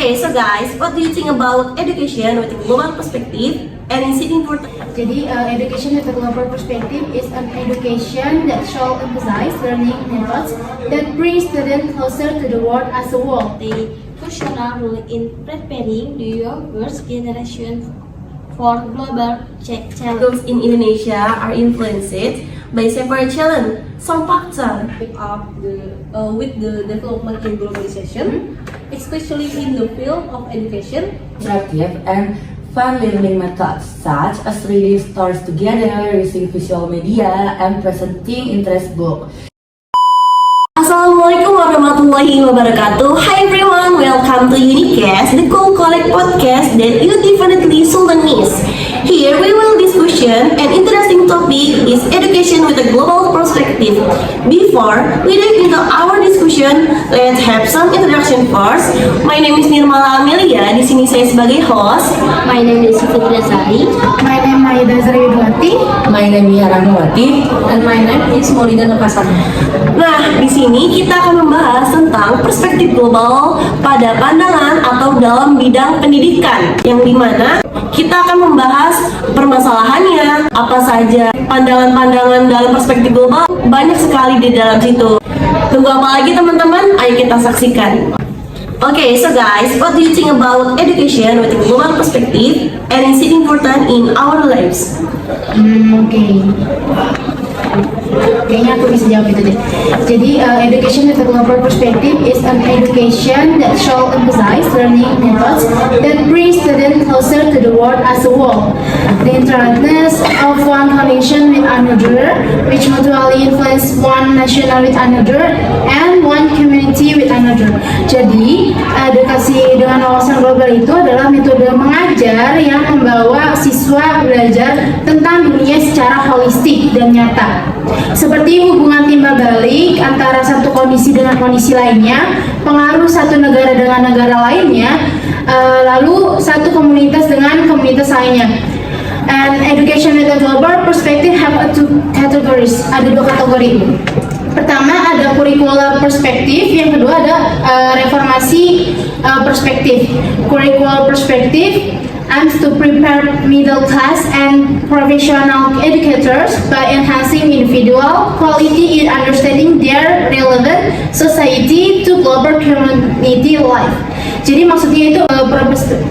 Okay, so guys, what do you think about education with a global perspective and is it important? Jadi, education with a global perspective is an education that shall emphasize learning methods that bring students closer to the world as a whole. The crucial role in preparing the younger generation for global challenges. Schools in Indonesia are influenced by several challenges. Some factors with the development in globalization, especially in the field of education. Interactive and fun learning methods such as reading stories together, using visual media, and presenting interest book. Assalamualaikum warahmatullahi wabarakatuh. Hi everyone, welcome to Unicast, the Cool Collect podcast that you definitely shouldn't miss. Here we will discussion an interesting topic is education with a global perspective. Before we dive into our discussion, let's have some introduction first. My name is Nirmala Amelia. Di sini saya sebagai host. My name is Siti Dasari. My name is Maida Zariudwati. My name is Haranwati. And my name is Morida Napasana. Nah, di sini kita akan membahas tentang perspektif global pada pandangan atau dalam bidang pendidikan, yang dimana kita akan membahas permasalahannya, apa saja pandangan-pandangan dalam perspektif global, banyak sekali di dalam situ. Tunggu apa lagi teman-teman? Ayo kita saksikan. Okay, so guys, what do you think about education with a global perspective and is it important in our lives? Kayaknya aku bisa jawab itu deh. Jadi, education with a global perspective is an education that shall emphasize learning methods that bring students closer to the world as a whole. The interactness of one nation with another, which mutually influence one national with another, and one community with another. Jadi, edukasi dengan wawasan global itu adalah metode mengajar yang membawa siswa belajar tentang dunia secara holistik dan nyata. Seperti hubungan timbal balik antara satu kondisi dengan kondisi lainnya, pengaruh satu negara dengan negara lainnya, lalu satu komunitas dengan komunitas lainnya. And education with a global perspective have two categories. Ada dua kategori. Pertama ada curricular perspektif, yang kedua ada reformasi perspektif. Curricular perspektif aims to prepare middle class and professional educators by enhancing individual quality in understanding their relevant society to global community life. Jadi maksudnya itu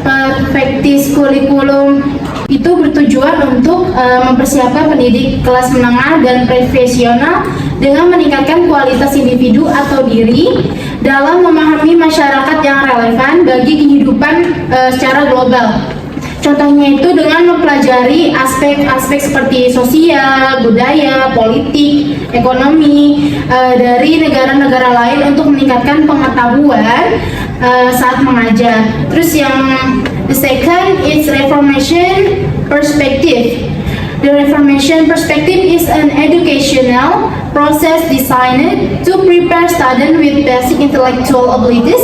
perspektif kurikulum itu bertujuan untuk mempersiapkan pendidik kelas menengah dan profesional dengan meningkatkan kualitas individu atau diri dalam memahami masyarakat yang relevan bagi kehidupan secara global. Contohnya itu dengan mempelajari aspek-aspek seperti sosial, budaya, politik, ekonomi dari negara-negara lain untuk meningkatkan pengetahuan saat mengajar. Terus yang the second is reformation perspective. The Reformation perspective is an educational process designed to prepare students with basic intellectual abilities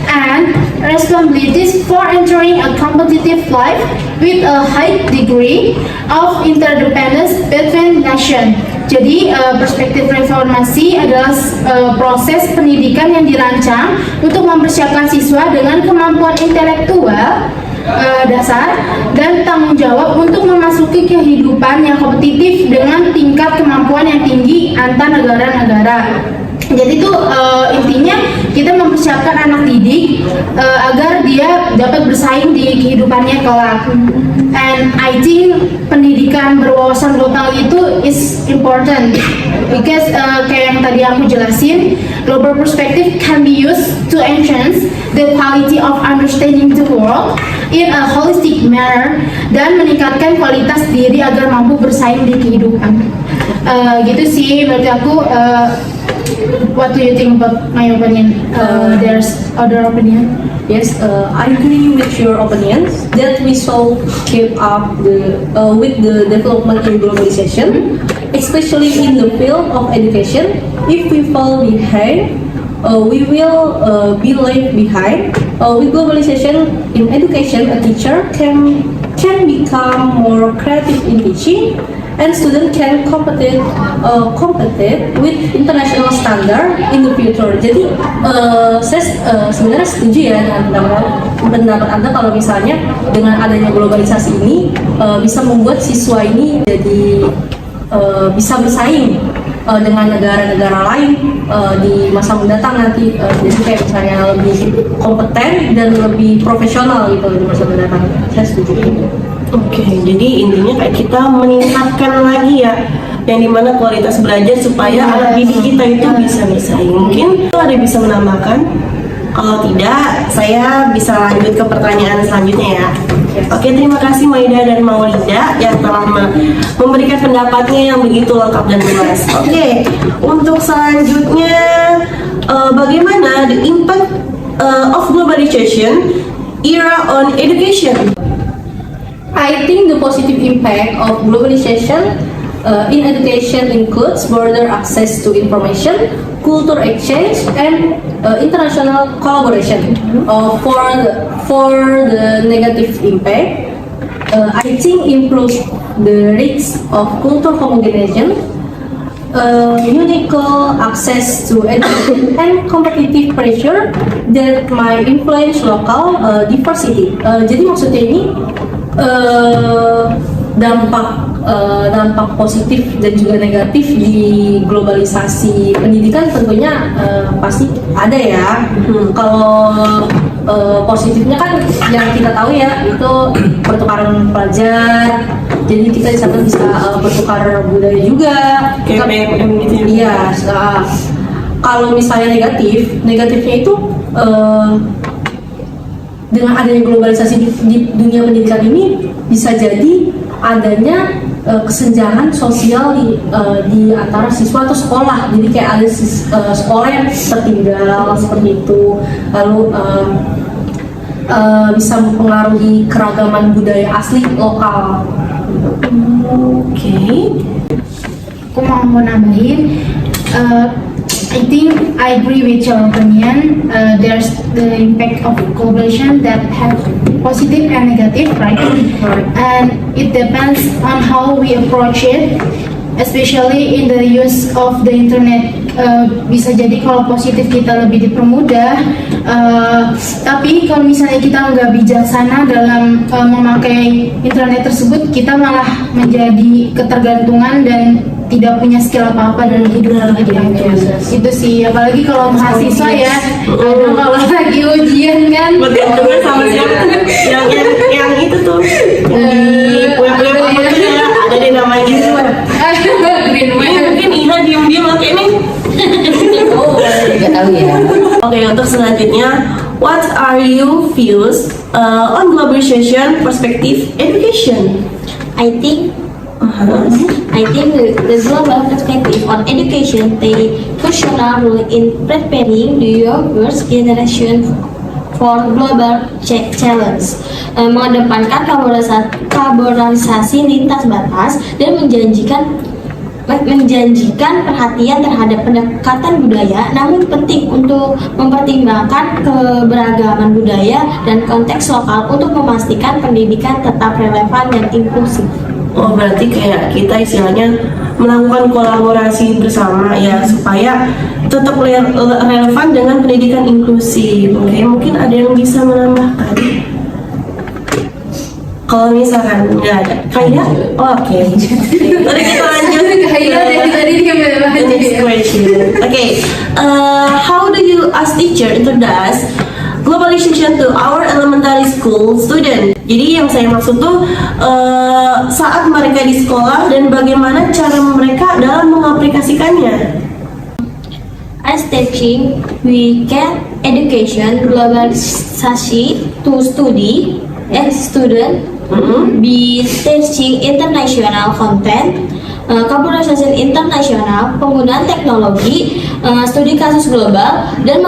and responsibilities for entering a competitive life with a high degree of interdependence between nations. Jadi perspektif reformasi adalah proses pendidikan yang dirancang untuk mempersiapkan siswa dengan kemampuan intelektual dasar dan tanggung jawab untuk memasuki kehidupan yang kompetitif dengan tingkat kemampuan yang tinggi antar negara-negara. Jadi itu intinya kita mempersiapkan anak didik agar dia dapat bersaing di kehidupannya kelak. And I think pendidikan berwawasan global itu is important because kayak yang tadi aku jelasin, global perspective can be used to enhance the quality of understanding the world in a holistic manner dan meningkatkan kualitas diri agar mampu bersaing di kehidupan. Gitu sih menurut aku. What do you think about my opinion? There's other opinion? Yes, I agree with your opinions that we should keep up with the development in globalization, especially in the field of education. If we fall behind, we will be left behind. With globalization in education, a teacher can become more creative in teaching, and students can compete with international standard in the future. Jadi saya sebenarnya setuju ya dengan pendapat pendapat Anda kalau misalnya dengan adanya globalisasi ini bisa membuat siswa ini jadi bisa bersaing dengan negara-negara lain di masa mendatang nanti, jadi kayak misalnya lebih kompeten dan lebih profesional gitu di masa mendatang. Saya setuju. Oke, jadi intinya kayak kita meningkatkan lagi ya, yang dimana kualitas belajar supaya anak didik kita itu bisa bersaing. Mungkin ada yang bisa menambahkan? Kalau tidak, saya bisa lanjut ke pertanyaan selanjutnya ya. Oke, terima kasih Maida dan Maulida yang telah memberikan pendapatnya yang begitu lengkap dan luas. Oke, untuk selanjutnya, bagaimana the impact of globalization era on education? I think the positive impact of globalization in education includes broader access to information, culture exchange, and international collaboration. For the negative impact, I think improve the risks of cultural homogenization, unequal access to education, and competitive pressure that might influence local diversity. Jadi maksudnya ini dampak positif dan juga negatif di globalisasi pendidikan tentunya pasti ada ya. Kalau positifnya kan yang kita tahu ya itu pertukaran pelajar, jadi kita di sana bisa bertukar budaya juga. Kayak BMM gitu ya? Iya. Kalau misalnya negatifnya itu dengan adanya globalisasi di dunia pendidikan ini bisa jadi adanya kesenjangan sosial di antara siswa atau sekolah. Jadi kayak ada sekolah yang tertinggal seperti itu, lalu bisa mempengaruhi keragaman budaya asli lokal. Oke. Aku mau nambahin, I think I agree with your opinion. There's the impact of globalization that have positive and negative, right? And it depends on how we approach it, especially in the use of the internet. Bisa jadi kalau positif kita lebih dipermudah, tapi kalau misalnya kita nggak bijaksana dalam memakai internet tersebut, kita malah menjadi ketergantungan dan tidak punya skill apa-apa dalam hidup gitu. Itu sih, apalagi kalau mahasiswa ya, aduh kalau lagi ujian kan. Betul sama siapa? Yang itu tuh, di web-web apa tuh ya, ada di namanya. Mungkin Iha diem-diem oke nih. Nggak tahu ya. Oke, untuk selanjutnya, what are your views on globalization perspective education? I think the global perspective on education play crucial role in preparing the younger generation for global challenge, mengedepankan kolaborasi lintas batas dan menjanjikan perhatian terhadap pendekatan budaya, namun penting untuk mempertimbangkan keberagaman budaya dan konteks lokal untuk memastikan pendidikan tetap relevan dan inklusif. Oh, berarti kayak kita istilahnya melakukan kolaborasi bersama ya, supaya tetap relevan dengan pendidikan inklusif. Oke, mungkin ada yang bisa menambahkan? Kalau misalkan nggak ada, kayak oke. Mari kita lanjut ke next question. Okay, how do you as teacher introduce globalization to our elementary school student? Jadi yang saya maksud tuh saat mereka di sekolah dan bagaimana cara mereka dalam mengaplikasikannya. As teaching, we can education globalisasi to study and student be teaching international content, globalisasi internasional, penggunaan teknologi, studi kasus global, dan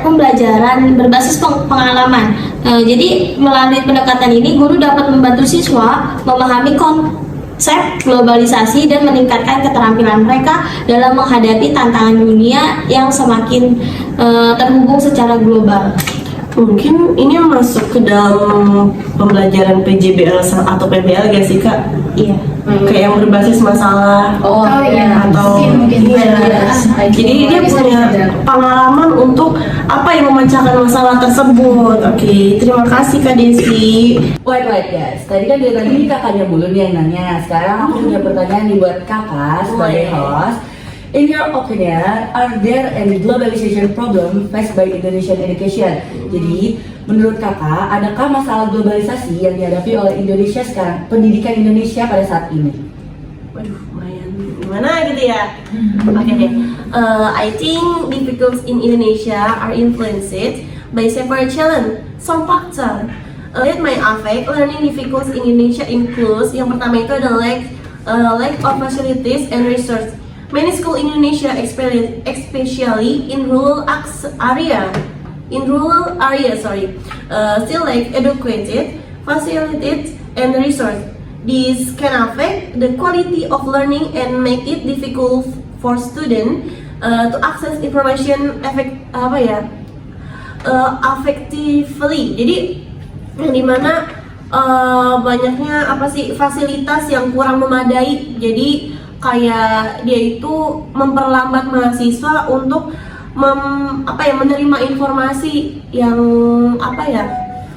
pembelajaran berbasis pengalaman. Jadi melalui pendekatan ini, guru dapat membantu siswa memahami konsep globalisasi dan meningkatkan keterampilan mereka dalam menghadapi tantangan dunia yang semakin terhubung secara global. Mungkin ini masuk ke dalam pembelajaran PJBL atau PBL gak sih Kak? Iya. kayak yang berbasis masalah. Oh iya, Atau mungkin iya. Jadi dia punya pengalaman untuk apa yang memecahkan masalah tersebut. Oke, terima kasih Kak Desi. Wait guys, tadi kan dari tadi kakaknya Bulu nih yang nanya. Sekarang aku punya pertanyaan nih buat kakak sebagai host. In your opinion, are there any globalization problem faced by Indonesian education? Jadi, menurut kakak, adakah masalah globalisasi yang dihadapi oleh Indonesia sekarang, pendidikan Indonesia pada saat ini? Waduh, lumayan gimana gitu ya? Oke deh. I think difficulties in Indonesia are influenced by several challenges. Some factors that may affect learning difficulties in Indonesia includes yang pertama itu ada lack of facilities and resource. Many schools in Indonesia, especially in rural area, still lack adequate facilities and resource. This can affect the quality of learning and make it difficult for students to access information effectively. Jadi yang dimana banyaknya fasilitas yang kurang memadai. Jadi kayak dia itu memperlambat mahasiswa untuk menerima informasi yang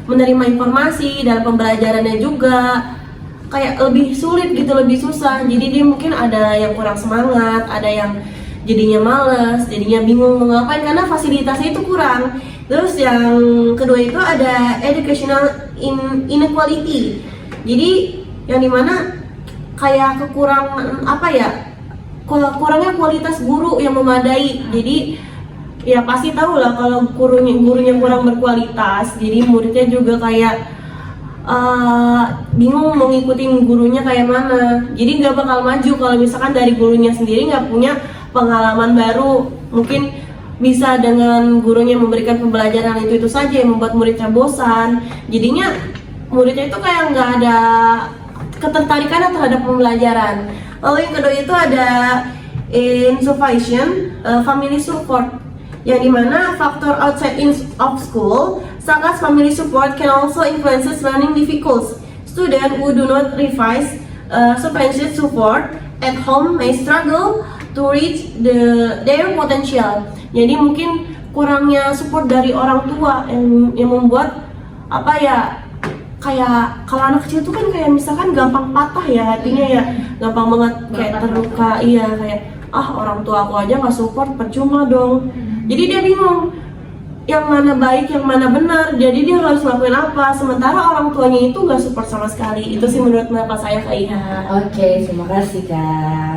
menerima informasi dalam pembelajarannya juga kayak lebih sulit gitu, lebih susah. Jadi dia mungkin ada yang kurang semangat, ada yang jadinya males, jadinya bingung mau ngapain karena fasilitasnya itu kurang. Terus yang kedua itu ada educational inequality. Jadi yang dimana kayak kekurangan kurangnya kualitas guru yang memadai. Jadi ya pasti tahu lah kalau gurunya kurang berkualitas, jadi muridnya juga kayak bingung mau ngikutin gurunya kayak mana. Jadi nggak bakal maju kalau misalkan dari gurunya sendiri nggak punya pengalaman baru. Mungkin bisa dengan gurunya memberikan pembelajaran itu saja yang membuat muridnya bosan. Jadinya muridnya itu kayak nggak ada ketertarikan terhadap pembelajaran. Lalu yang kedua itu ada insufficient family support, yang dimana faktor outside of school such as family support can also influence learning difficulties. Students who do not receive sufficient support at home may struggle to reach their potential. Jadi mungkin kurangnya support dari orang tua yang membuat kayak kalau anak kecil tuh kan kayak misalkan gampang patah ya hatinya ya, gampang banget kayak terluka. Iya, kayak orang tua aku aja nggak support, percuma dong. Jadi dia bingung yang mana baik, yang mana benar. Jadi dia harus ngelakuin apa, sementara orang tuanya itu nggak support sama sekali. Itu sih menurut pendapat saya Kak Iha. Oke, terima kasih Kak.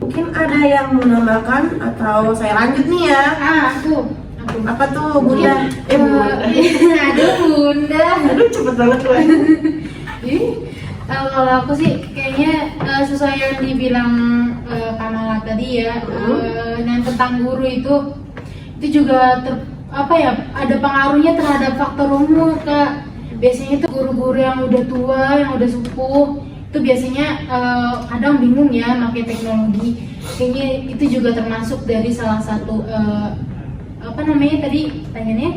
Mungkin ada yang menambahkan atau saya lanjut nih ya. Aku. Apa tuh Bunda? Aduh Bunda. Aduh cepet banget gue. Kalau aku sih kayaknya sesuai yang dibilang Kamala tadi ya, yang tentang guru itu juga ada pengaruhnya terhadap faktor umur Kak. Biasanya itu guru-guru yang udah tua, yang udah sepuh itu biasanya kadang bingung ya pakai teknologi. Kayaknya itu juga termasuk dari salah satu tadi pertanyaannya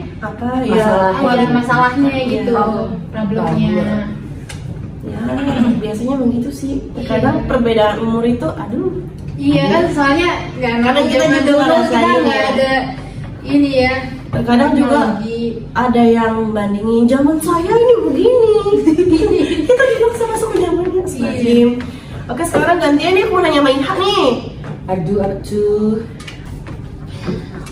masalahnya gitu, problemnya. Ya, biasanya begitu sih. Kadang perbedaan umur itu, Iya kan, soalnya kadang kita juga ngerasain nggak ada ini ya. Kadang juga ada yang bandingin zaman saya ini begini. Kita dipaksa masuk ke zamannya. Astagfirullah. Oke, sekarang gantian nih, aku mau nanya Mbak Iha nih. Aduh.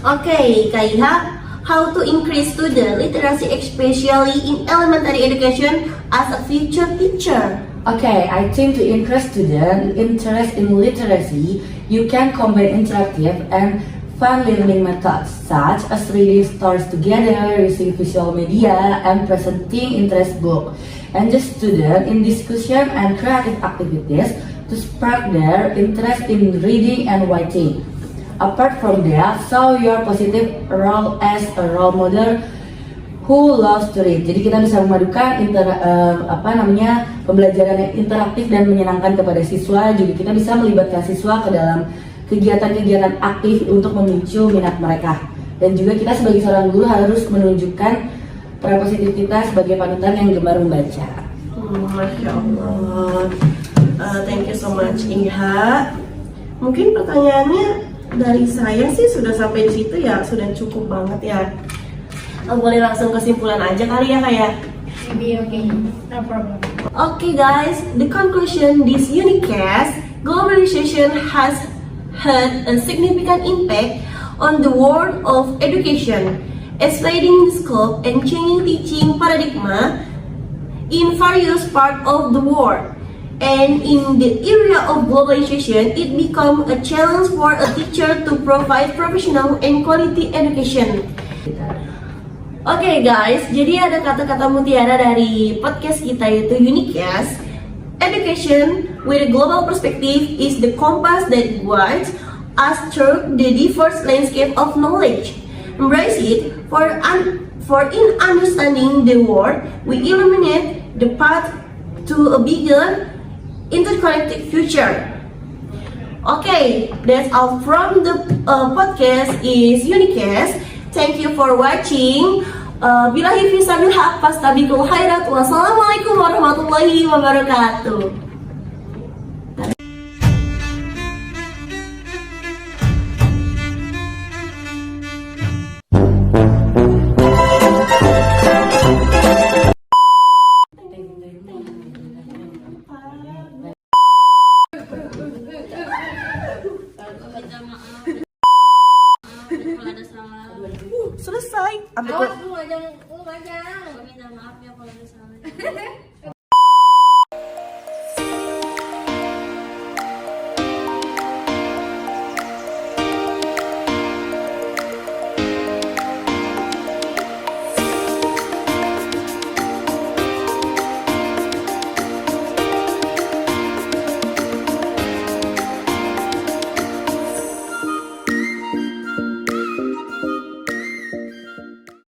Okay, Kak Iha, how to increase student literacy especially in elementary education as a future teacher? Okay, I think to increase student interest in literacy, you can combine interactive and fun learning methods such as reading stories together, using visual media, and presenting interest book. And the student in discussion and creative activities to spark their interest in reading and writing. Apart from that, show your positive role as a role model who loves to read. Jadi kita bisa memadukan pembelajaran yang interaktif dan menyenangkan kepada siswa. Juga kita bisa melibatkan siswa ke dalam kegiatan-kegiatan aktif untuk memicu minat mereka. Dan juga kita sebagai seorang guru harus menunjukkan peran positif kita sebagai panutan yang gemar membaca. Masya Allah. Thank you so much, Inha. Mungkin pertanyaannya dari saya sih sudah sampai di situ ya, sudah cukup banget ya. Boleh langsung kesimpulan aja kali ya kayak. Maybe okay, no problem. Okay guys, the conclusion this unicast, globalization has had a significant impact on the world of education, expanding the scope and changing teaching paradigm in various parts of the world. And in the area of globalization, it becomes a challenge for a teacher to provide professional and quality education. Oke guys, jadi ada kata-kata mutiara dari podcast kita yaitu Unicast. Education with a global perspective is the compass that guides us through the diverse landscape of knowledge. Embrace it, for in understanding the world, we illuminate the path to a bigger, interconnected future. Okay, that's all from the podcast is Unicast. Thank you for watching. Billahi fisabil haq fastabiqul khairat. Wassalamualaikum warahmatullahi wabarakatuh. Kalau ada salah. Selesai. Lu aja. Minta maaf ya kalau ada salah.